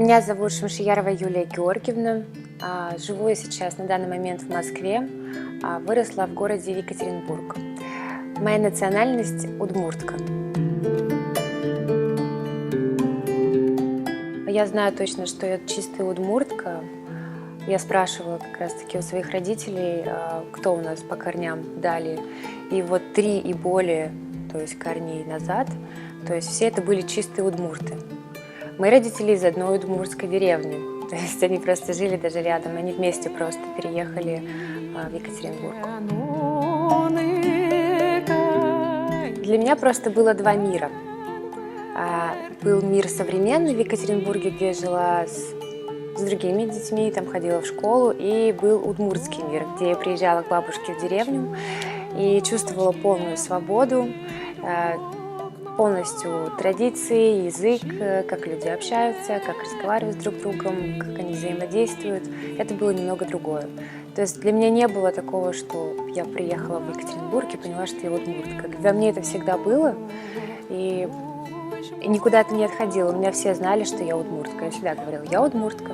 Меня зовут Шамшиярова Юлия Георгиевна. Живу я сейчас на данный момент в Москве, выросла в городе Екатеринбург. Моя национальность – удмуртка. Я знаю точно, что я чистая удмуртка. Я спрашивала как раз-таки у своих родителей, кто у нас по корням дали. И вот 3 и более, то есть корней назад, то есть все это были чистые удмурты. Мои родители из одной удмуртской деревни, то есть они просто жили даже рядом, они вместе просто переехали в Екатеринбург. Для меня просто было 2 мира. Был мир современный в Екатеринбурге, где я жила с другими детьми, там ходила в школу, и был удмуртский мир, где я приезжала к бабушке в деревню и чувствовала полную свободу, полностью традиции, язык, как люди общаются, как разговаривают друг с другом, как они взаимодействуют. Это было немного другое. То есть для меня не было такого, что я приехала в Екатеринбург и поняла, что я удмуртка. Во мне это всегда было, и никуда это не отходило. У меня все знали, что я удмуртка. Я всегда говорила, я удмуртка.